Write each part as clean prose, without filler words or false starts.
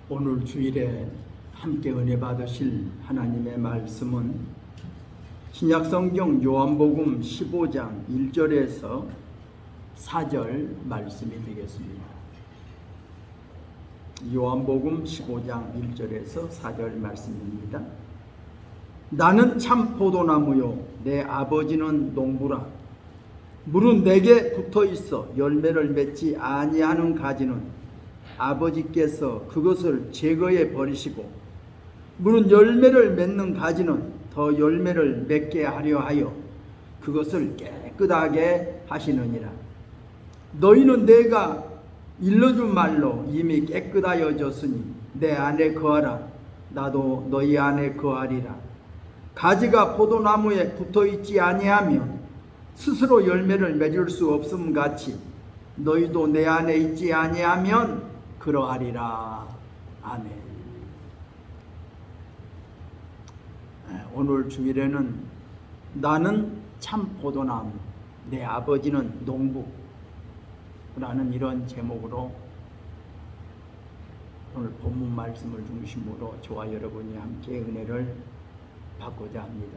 오늘 주일에 함께 은혜 받으실 하나님의 말씀은 신약성경 요한복음 15장 1절에서 4절 말씀이 되겠습니다. 요한복음 15장 1절에서 4절 말씀입니다. 나는 참 포도나무요 내 아버지는 농부라. 물은 내게 붙어 있어 열매를 맺지 아니하는 가지는 아버지께서 그것을 제거해 버리시고, 물은 열매를 맺는 가지는 더 열매를 맺게 하려 하여 그것을 깨끗하게 하시느니라. 너희는 내가 일러준 말로 이미 깨끗하여졌으니 내 안에 거하라. 나도 너희 안에 거하리라. 가지가 포도나무에 붙어 있지 아니하면 스스로 열매를 맺을 수 없음 같이 너희도 내 안에 있지 아니하면 그러하리라. 아멘. 오늘 주일에는 나는 참 포도나무, 내 아버지는 농부라는 이런 제목으로 오늘 본문 말씀을 중심으로 저와 여러분이 함께 은혜를 받고자 합니다.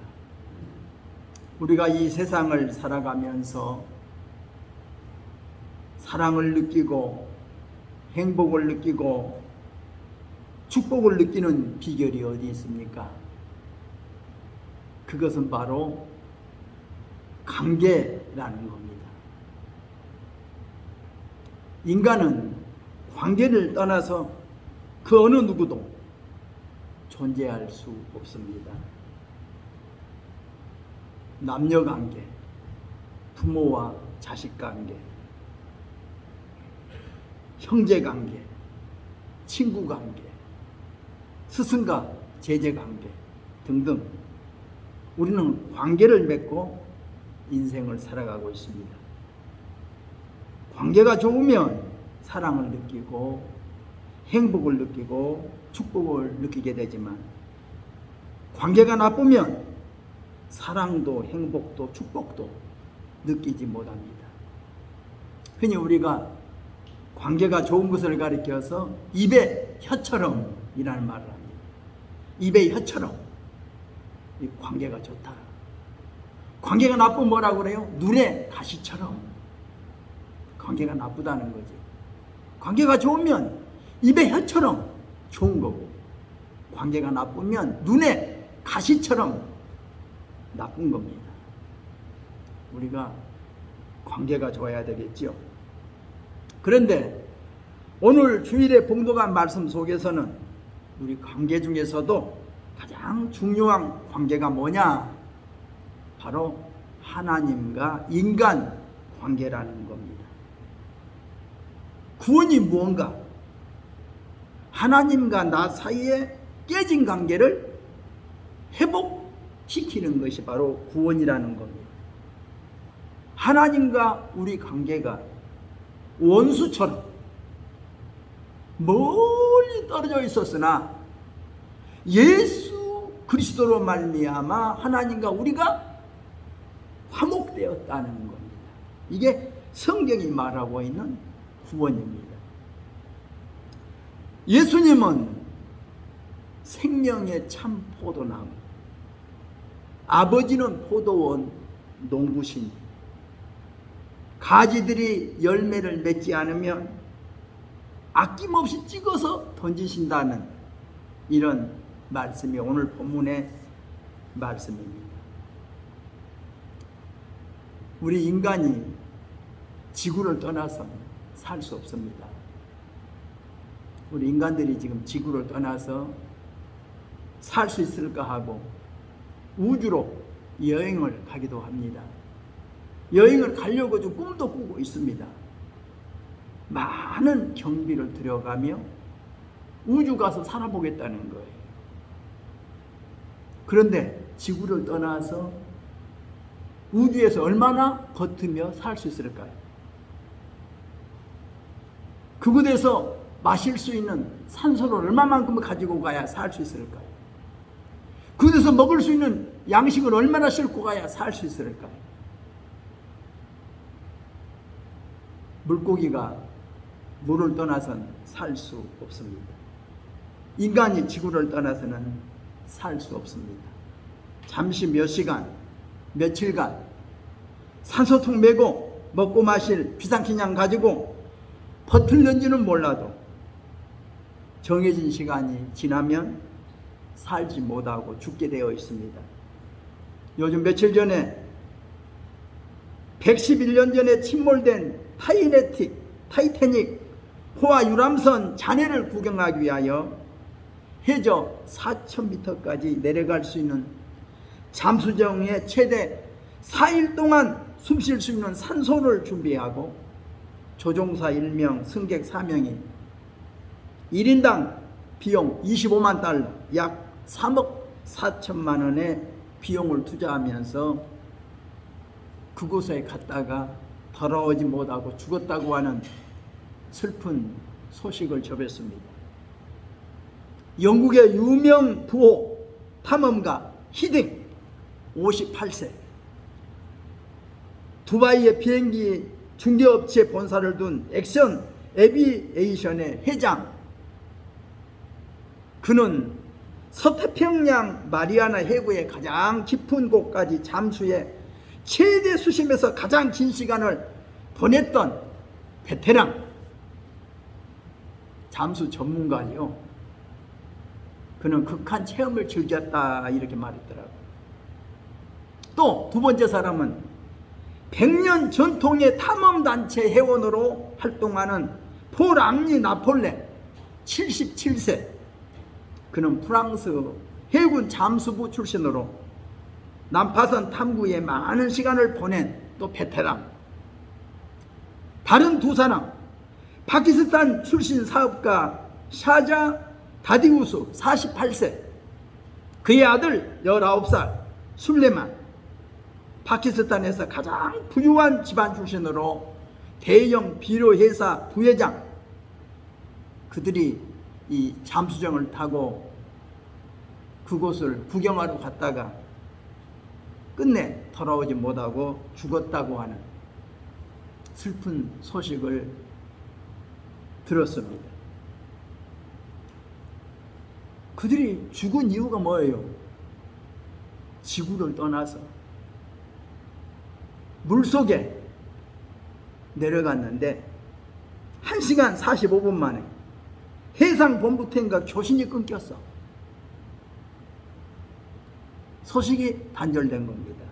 우리가 이 세상을 살아가면서 사랑을 느끼고 행복을 느끼고 축복을 느끼는 비결이 어디 있습니까? 그것은 바로 관계라는 겁니다. 인간은 관계를 떠나서 그 어느 누구도 존재할 수 없습니다. 남녀 관계, 부모와 자식 관계, 형제 관계, 친구 관계, 스승과 제자 관계 등등 우리는 관계를 맺고 인생을 살아가고 있습니다. 관계가 좋으면 사랑을 느끼고 행복을 느끼고 축복을 느끼게 되지만, 관계가 나쁘면 사랑도 행복도 축복도 느끼지 못합니다. 흔히 우리가 관계가 좋은 것을 가리켜서 입의 혀처럼 이라는 말을 합니다. 입의 혀처럼 이 관계가 좋다. 관계가 나쁘면 뭐라고 그래요? 눈의 가시처럼. 관계가 나쁘다는 거지. 관계가 좋으면 입의 혀처럼 좋은 거고, 관계가 나쁘면 눈의 가시처럼 나쁜 겁니다. 우리가 관계가 좋아야 되겠죠. 그런데 오늘 주일의 봉독한 말씀 속에서는 우리 관계 중에서도 가장 중요한 관계가 뭐냐? 바로 하나님과 인간 관계라는 겁니다. 구원이 무언가? 하나님과 나 사이에 깨진 관계를 회복시키는 것이 바로 구원이라는 겁니다. 하나님과 우리 관계가 원수처럼 멀리 떨어져 있었으나 예수 그리스도로 말미암아 하나님과 우리가 화목되었다는 겁니다. 이게 성경이 말하고 있는 구원입니다. 예수님은 생명의 참 포도나무, 아버지는 포도원 농부신, 가지들이 열매를 맺지 않으면 아낌없이 찍어서 던지신다는 이런 말씀이 오늘 본문의 말씀입니다. 우리 인간이 지구를 떠나서 살 수 없습니다. 우리 인간들이 지금 지구를 떠나서 살 수 있을까 하고 우주로 여행을 가기도 합니다. 여행을 가려고 좀 꿈도 꾸고 있습니다. 많은 경비를 들여가며 우주 가서 살아보겠다는 거예요. 그런데 지구를 떠나서 우주에서 얼마나 버티며 살 수 있을까요? 그곳에서 마실 수 있는 산소를 얼마만큼 가지고 가야 살 수 있을까요? 그곳에서 먹을 수 있는 양식을 얼마나 싣고 가야 살 수 있을까요? 물고기가 물을 떠나선 살 수 없습니다. 인간이 지구를 떠나서는 살 수 없습니다. 잠시 몇 시간, 며칠간 산소통 메고 먹고 마실 비상식량 가지고 버틸는지는 몰라도 정해진 시간이 지나면 살지 못하고 죽게 되어 있습니다. 요즘 며칠 전에 111년 전에 침몰된 타이타닉 호화 유람선 잔해를 구경하기 위하여 해저 4,000m까지 내려갈 수 있는 잠수정에 최대 4일 동안 숨 쉴 수 있는 산소를 준비하고 조종사 1명, 승객 4명이 1인당 비용 25만 달러, 약 3억 4천만 원의 비용을 투자하면서 그곳에 갔다가 돌아오지 못하고 죽었다고 하는 슬픈 소식을 접했습니다. 영국의 유명 부호 탐험가 히딩 58세, 두바이의 비행기 중개업체 본사를 둔 액션 에비에이션의 회장, 그는 서태평양 마리아나 해구의 가장 깊은 곳까지 잠수해 최대 수심에서 가장 긴 시간을 보냈던 베테랑 잠수 전문가요. 그는 극한 체험을 즐겼다 이렇게 말했더라고요. 또 두 번째 사람은 100년 전통의 탐험단체 회원으로 활동하는 폴 앙리 나폴레 77세. 그는 프랑스 해군 잠수부 출신으로 난파선 탐구에 많은 시간을 보낸 또 베테랑. 다른 두 사람, 파키스탄 출신 사업가 샤자 다디우스 48세, 그의 아들 19살 술레만, 파키스탄에서 가장 부유한 집안 출신으로 대형 비료회사 부회장. 그들이 이 잠수정을 타고 그곳을 구경하러 갔다가 끝내 돌아오지 못하고 죽었다고 하는 슬픈 소식을 들었습니다. 그들이 죽은 이유가 뭐예요? 지구를 떠나서 물속에 내려갔는데 1시간 45분 만에 해상본부탱과 교신이 끊겼어. 소식이 단절된 겁니다.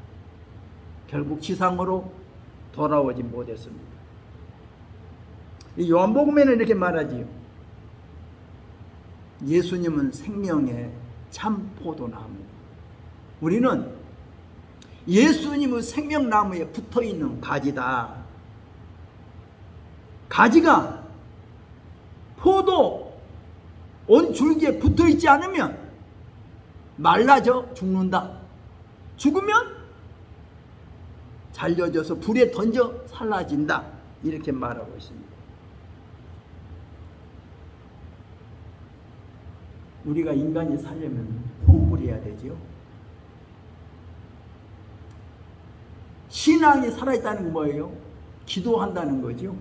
결국 지상으로 돌아오지 못했습니다. 이 요한복음에는 이렇게 말하지요. 예수님은 생명의 참 포도나무. 우리는 예수님의 생명나무에 붙어있는 가지다. 가지가 포도 온 줄기에 붙어있지 않으면 말라져 죽는다. 죽으면 잘려져서 불에 던져 살라진다. 이렇게 말하고 있습니다. 우리가 인간이 살려면 호흡을 해야 되죠. 신앙이 살아있다는 건 뭐예요? 기도한다는 거죠.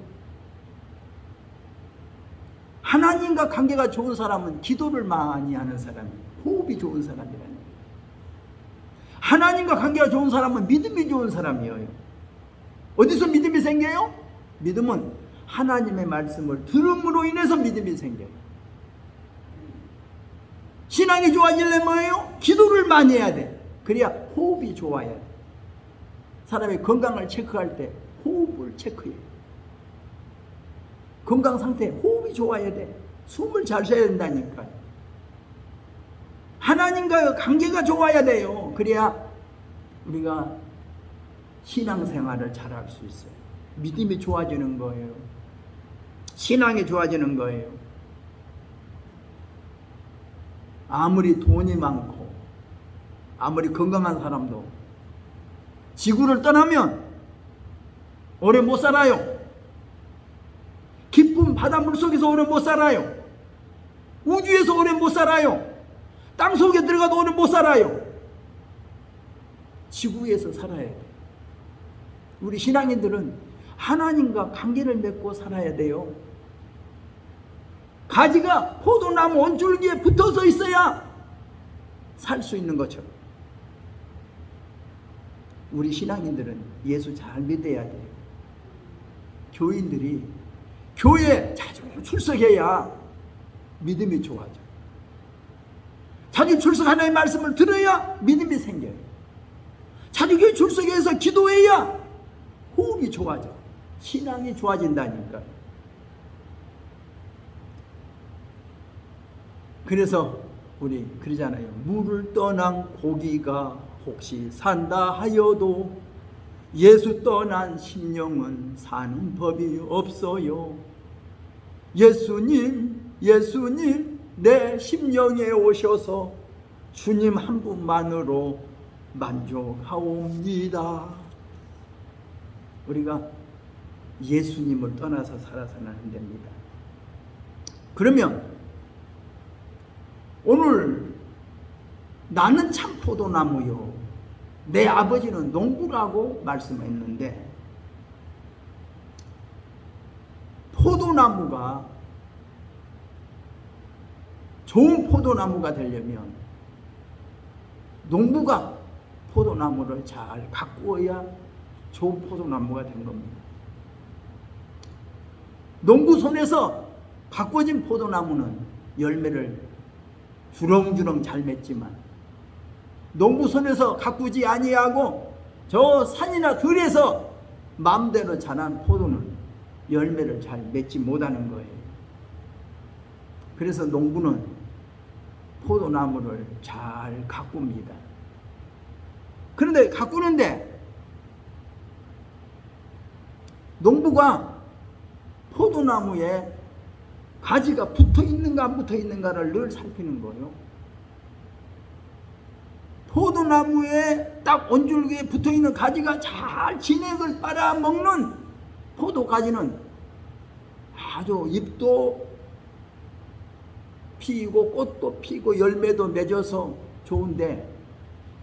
하나님과 관계가 좋은 사람은 기도를 많이 하는 사람이에요. 호흡이 좋은 사람이라는 거예요. 하나님과 관계가 좋은 사람은 믿음이 좋은 사람이에요. 어디서 믿음이 생겨요? 믿음은 하나님의 말씀을 들음으로 인해서 믿음이 생겨요. 신앙이 좋아지려면 뭐예요? 기도를 많이 해야 돼. 그래야 호흡이 좋아야 돼. 사람의 건강을 체크할 때 호흡을 체크해요. 건강 상태, 호흡이 좋아야 돼. 숨을 잘 쉬어야 된다니까요. 하나님과의 관계가 좋아야 돼요. 그래야 우리가 신앙생활을 잘할 수 있어요. 믿음이 좋아지는 거예요. 신앙이 좋아지는 거예요. 아무리 돈이 많고 아무리 건강한 사람도 지구를 떠나면 오래 못 살아요. 깊은 바다 물속에서 오래 못 살아요. 우주에서 오래 못 살아요. 땅속에 들어가도 오래 못 살아요. 지구에서 살아야 돼요. 우리 신앙인들은 하나님과 관계를 맺고 살아야 돼요. 가지가 포도나무 온줄기에 붙어서 있어야 살 수 있는 것처럼 우리 신앙인들은 예수 잘 믿어야 돼요. 교인들이 교회에 자주 출석해야 믿음이 좋아져. 자주 출석 하나님의 말씀을 들어야 믿음이 생겨요. 자주 교회 출석해서 기도해야 호흡이 좋아져. 신앙이 좋아진다니까. 그래서 우리 그러잖아요. 물을 떠난 고기가 혹시 산다 하여도 예수 떠난 심령은 사는 법이 없어요. 예수님, 예수님, 내 심령에 오셔서 주님 한 분만으로 만족하옵니다. 우리가 예수님을 떠나서 살아서는 안 됩니다. 그러면 오늘 나는 참 포도나무요, 내 아버지는 농부라고 말씀했는데, 포도나무가 좋은 포도나무가 되려면 농부가 포도나무를 잘 가꾸어야 좋은 포도나무가 된 겁니다. 농부 손에서 가꾸어진 포도나무는 열매를 주렁주렁 잘 맺지만, 농부 손에서 가꾸지 아니하고 저 산이나 들에서 마음대로 자란 포도는 열매를 잘 맺지 못하는 거예요. 그래서 농부는 포도나무를 잘 가꿉니다. 그런데 가꾸는데 농부가 포도나무에 가지가 붙어 있는가 안 붙어 있는가를 늘 살피는 거예요. 포도나무에 딱 온줄기에 붙어 있는 가지가 잘 진액을 빨아먹는 포도 가지는 아주 잎도 피고 꽃도 피고 열매도 맺어서 좋은데,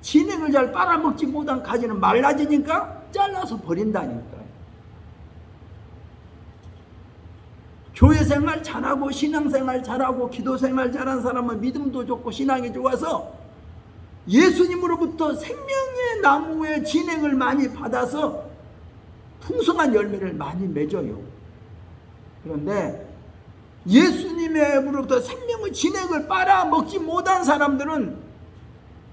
진액을 잘 빨아먹지 못한 가지는 말라지니까 잘라서 버린다니까요. 교회생활 잘하고 신앙생활 잘하고 기도생활 잘한 사람은 믿음도 좋고 신앙이 좋아서 예수님으로부터 생명의 나무의 진액을 많이 받아서 풍성한 열매를 많이 맺어요. 그런데 예수님으로부터 생명의 진액을 빨아먹지 못한 사람들은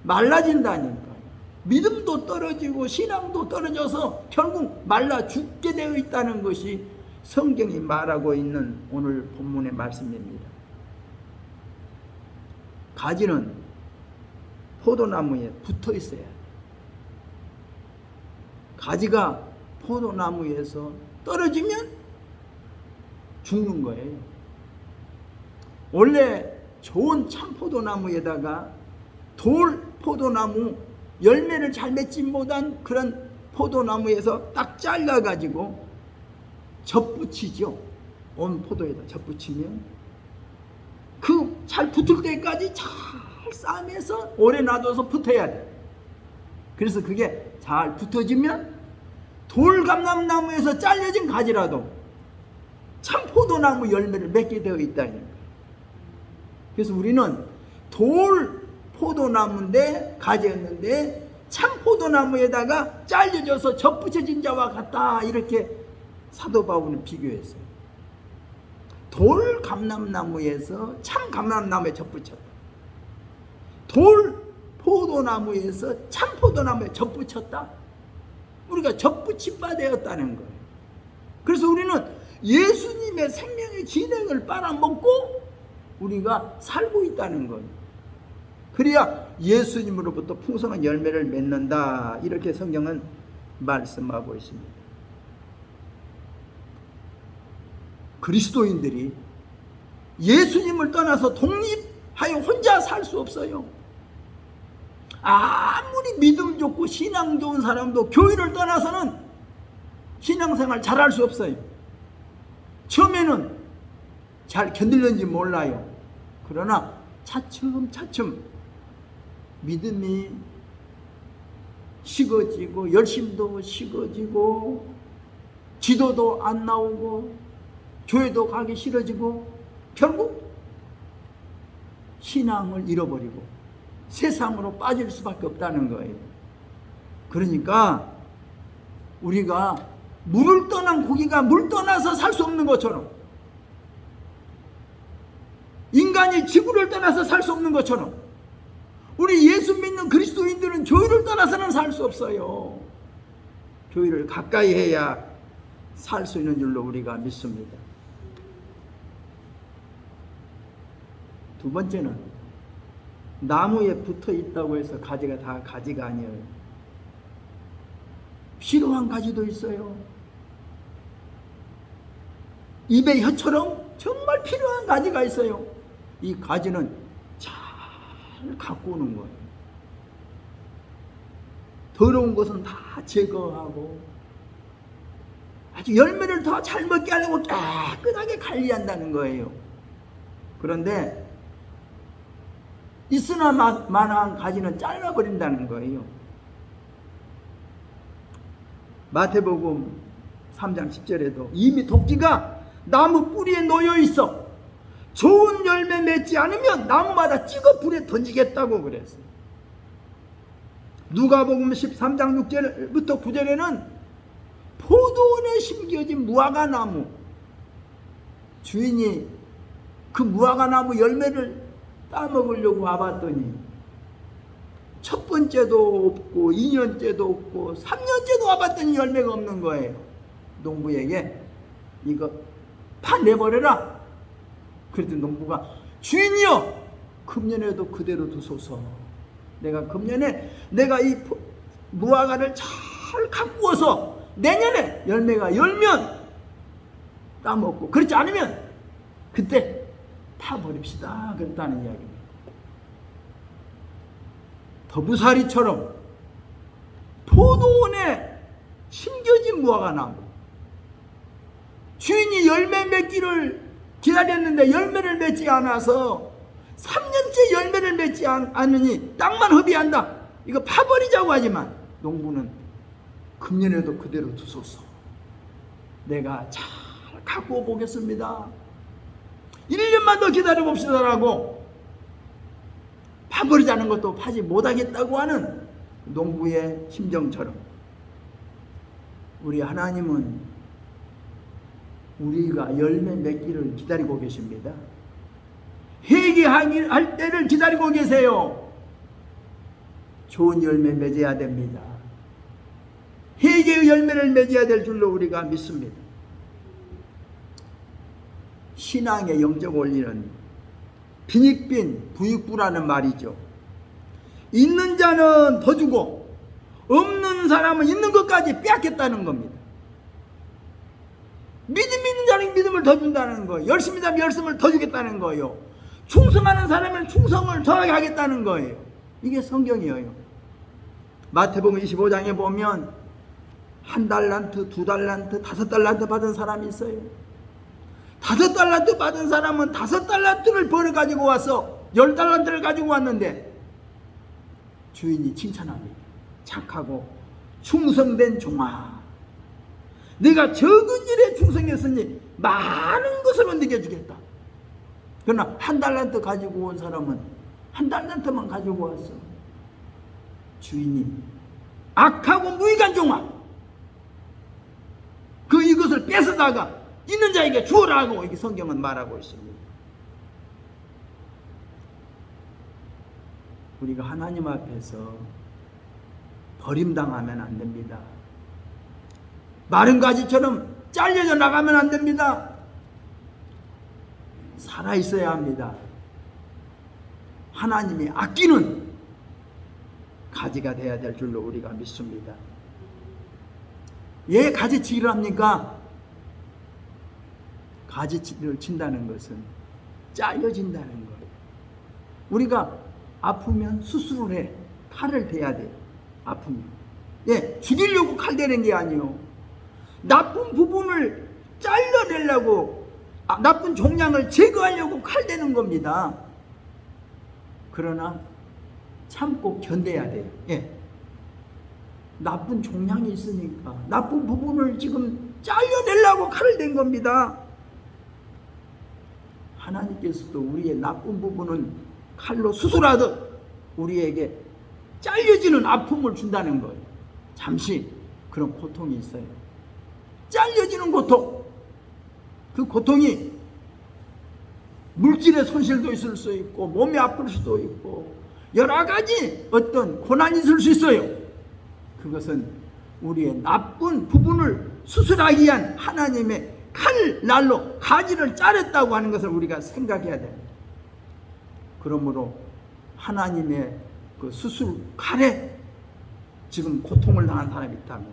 말라진다니까요. 믿음도 떨어지고 신앙도 떨어져서 결국 말라 죽게 되어 있다는 것이 성경이 말하고 있는 오늘 본문의 말씀입니다. 가지는 포도나무에 붙어 있어야 해요. 가지가 포도나무에서 떨어지면 죽는 거예요. 원래 좋은 참포도나무에다가 돌 포도나무, 열매를 잘 맺지 못한 그런 포도나무에서 딱 잘라가지고 접붙이죠. 온 포도에다 접붙이면 그 잘 붙을 때까지 잘 싸매서 오래 놔둬서 붙어야 돼. 그래서 그게 잘 붙어지면 돌감람나무에서 잘려진 가지라도 참 포도나무 열매를 맺게 되어 있다니까. 그래서 우리는 돌 포도나무인데 가지였는데 참 포도나무에다가 잘려져서 접붙여진 자와 같다, 이렇게 사도 바울은 비교했어요. 돌 감람나무에서 참 감람나무에 접붙였다. 돌 포도나무에서 참 포도나무에 접붙였다. 우리가 접붙임 바 되었다는 거예요. 그래서 우리는 예수님의 생명의 진액을 빨아먹고 우리가 살고 있다는 거예요. 그래야 예수님으로부터 풍성한 열매를 맺는다, 이렇게 성경은 말씀하고 있습니다. 그리스도인들이 예수님을 떠나서 독립하여 혼자 살 수 없어요. 아무리 믿음 좋고 신앙 좋은 사람도 교회를 떠나서는 신앙생활 잘할 수 없어요. 처음에는 잘 견딜는지 몰라요. 그러나 차츰차츰 믿음이 식어지고 열심도 식어지고 기도도 안 나오고 교회도 가기 싫어지고 결국 신앙을 잃어버리고 세상으로 빠질 수밖에 없다는 거예요. 그러니까 우리가 물을 떠난 고기가 물 떠나서 살 수 없는 것처럼, 인간이 지구를 떠나서 살 수 없는 것처럼, 우리 예수 믿는 그리스도인들은 교회를 떠나서는 살 수 없어요. 교회를 가까이 해야 살 수 있는 줄로 우리가 믿습니다. 두 번째는 나무에 붙어 있다고 해서 가지가 다 가지가 아니에요. 필요한 가지도 있어요. 입의 혀처럼 정말 필요한 가지가 있어요. 이 가지는 잘 갖고 오는 거예요. 더러운 것은 다 제거하고 아주 열매를 더 잘 먹게 하려고 깨끗하게 관리한다는 거예요. 그런데 있으나 마나한 가지는 잘라버린다는 거예요. 마태복음 3장 10절에도 이미 독지가 나무 뿌리에 놓여 있어 좋은 열매 맺지 않으면 나무마다 찍어 불에 던지겠다고 그랬어요. 누가복음 13장 6절부터 9절에는 포도원에 심겨진 무화과 나무, 주인이 그 무화과 나무 열매를 따먹으려고 와봤더니 첫 번째도 없고 2년째도 없고 3년째도 와봤더니 열매가 없는 거예요. 농부에게 이거 파내버려라. 그랬더니 농부가 주인이여 금년에도 그대로 두소서. 내가 금년에 내가 이 무화과를 잘 가꾸어서 내년에 열매가 열면 따먹고 그렇지 않으면 그때 파버립시다. 그랬다는 이야기입니다. 더부살이처럼 포도원에 심겨진 무화과 나무, 주인이 열매 맺기를 기다렸는데 열매를 맺지 않아서 3년째 열매를 맺지 않으니 땅만 허비한다. 이거 파버리자고 하지만 농부는 금년에도 그대로 두소서. 내가 잘 갖고 보겠습니다. 1년만 더 기다려봅시다라고 파버리자는 것도 파지 못하겠다고 하는 농부의 심정처럼 우리 하나님은 우리가 열매 맺기를 기다리고 계십니다. 회개할 때를 기다리고 계세요. 좋은 열매 맺어야 됩니다. 회개의 열매를 맺어야 될 줄로 우리가 믿습니다. 신앙의 영적 원리는 빈익빈 부익부라는 말이죠. 있는 자는 더 주고 없는 사람은 있는 것까지 빼앗겠다는 겁니다. 믿음 있는 자는 믿음을 더 준다는 거예요. 열심히 하면 열심을 더 주겠다는 거예요. 충성하는 사람은 충성을 더하게 하겠다는 거예요. 이게 성경이에요. 마태복음 25장에 보면 1달란트, 2달란트, 5달란트 받은 사람이 있어요. 5달란트 받은 사람은 5달란트를 벌어가지고 와서 10달란트를 가지고 왔는데 주인이 칭찬합니다. 착하고 충성된 종아, 네가 적은 일에 충성했으니 많은 것을 얹어주겠다. 그러나 1달란트 가지고 온 사람은 1달란트만 가지고 왔어. 주인이 악하고 무익한 종아, 이것을 뺏어다가 있는 자에게 주어라고 이게 성경은 말하고 있습니다. 우리가 하나님 앞에서 버림당하면 안 됩니다. 마른 가지처럼 잘려져 나가면 안 됩니다. 살아있어야 합니다. 하나님이 아끼는 가지가 되어야 될 줄로 우리가 믿습니다. 왜 가지치기를 합니까? 가지치기를 친다는 것은 잘려진다는 거예요. 우리가 아프면 수술을 해. 칼을 대야 돼요. 아프면. 죽이려고 칼 대는 게 아니에요. 나쁜 부분을 잘라내려고, 나쁜 종양을 제거하려고 칼 대는 겁니다. 그러나 참고 견뎌야 돼요. 나쁜 종양이 있으니까 나쁜 부분을 지금 잘려내려고 칼을 댄 겁니다. 하나님께서도 우리의 나쁜 부분은 칼로 수술하듯 우리에게 잘려지는 아픔을 준다는 거예요. 잠시 그런 고통이 있어요. 잘려지는 고통. 그 고통이 물질의 손실도 있을 수 있고 몸이 아플 수도 있고 여러 가지 어떤 고난이 있을 수 있어요. 그것은 우리의 나쁜 부분을 수술하기 위한 하나님의 칼날로 가지를 자르다고 하는 것을 우리가 생각해야 됩니다. 그러므로 하나님의 그 수술 칼에 지금 고통을 당한 사람이 있다면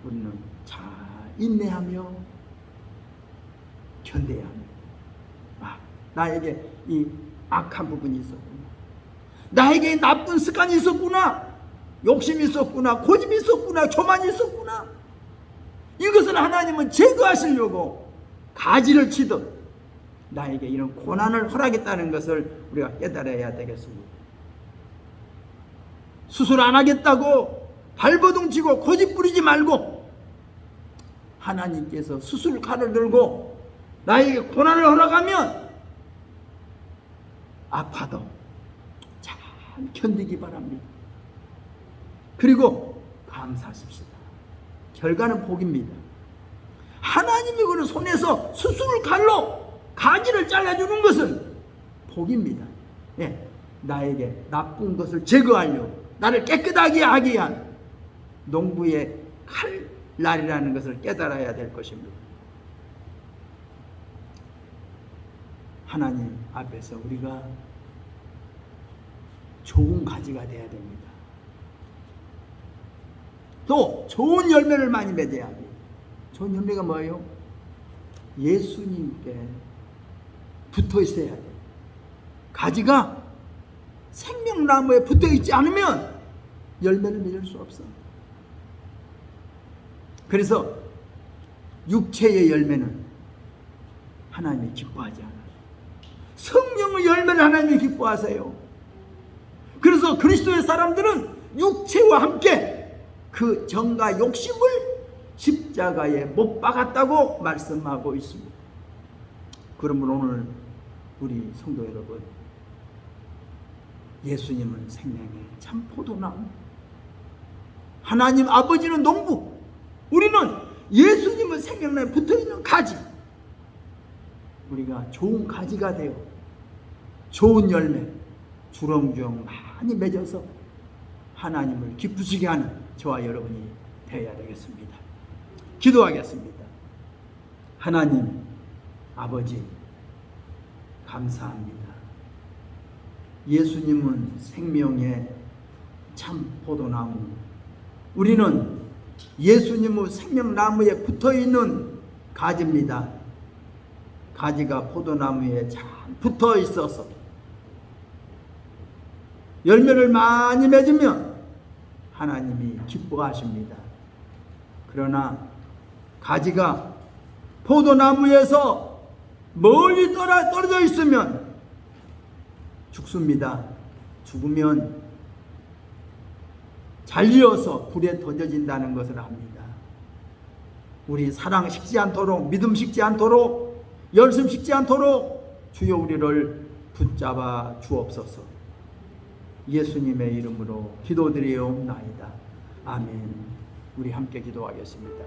우리는 잘 인내하며 견뎌야 합니다. 나에게 이 악한 부분이 있었구나. 나에게 나쁜 습관이 있었구나. 욕심이 있었구나. 고집이 있었구나. 교만이 있었구나. 이것을 하나님은 제거하시려고 가지를 치듯 나에게 이런 고난을 허락했다는 것을 우리가 깨달아야 되겠습니다. 수술 안 하겠다고 발버둥 치고 고집 부리지 말고 하나님께서 수술 칼을 들고 나에게 고난을 허락하면 아파도 잘 견디기 바랍니다. 그리고 감사하십시다. 결과는 복입니다. 하나님이 그런 손에서 수술 칼로 가지를 잘라주는 것은 복입니다. 예, 나에게 나쁜 것을 제거하려고 나를 깨끗하게 하기 위한 농부의 칼날이라는 것을 깨달아야 될 것입니다. 하나님 앞에서 우리가 좋은 가지가 되어야 됩니다. 또 좋은 열매를 많이 맺어야 합니다. 좋은 열매가 뭐예요? 예수님께 붙어 있어야 돼요. 가지가 생명나무에 붙어 있지 않으면 열매를 맺을 수 없어. 그래서 육체의 열매는 하나님이 기뻐하지 않아요. 성령의 열매를 하나님이 기뻐하세요. 그래서 그리스도의 사람들은 육체와 함께 그 정과 욕심을 십자가에 못 박았다고 말씀하고 있습니다. 그러므로 오늘 우리 성도 여러분, 예수님은 생명의 참 포도나무, 하나님 아버지는 농부, 우리는 예수님은 생명나무에 붙어있는 가지. 우리가 좋은 가지가 되어 좋은 열매 주렁주렁 많이 맺어서 하나님을 기쁘시게 하는 저와 여러분이 되어야 되겠습니다. 기도하겠습니다. 하나님 아버지 감사합니다. 예수님은 생명의 참 포도나무, 우리는 예수님의 생명나무에 붙어있는 가지입니다. 가지가 포도나무에 잘 붙어 있어서 열매를 많이 맺으면 하나님이 기뻐하십니다. 그러나 가지가 포도나무에서 멀리 떨어져 있으면 죽습니다. 죽으면 잘려서 불에 던져진다는 것을 압니다. 우리 사랑 식지 않도록, 믿음 식지 않도록, 열심 식지 않도록 주여 우리를 붙잡아 주옵소서. 예수님의 이름으로 기도드리옵나이다. 아멘. 우리 함께 기도하겠습니다.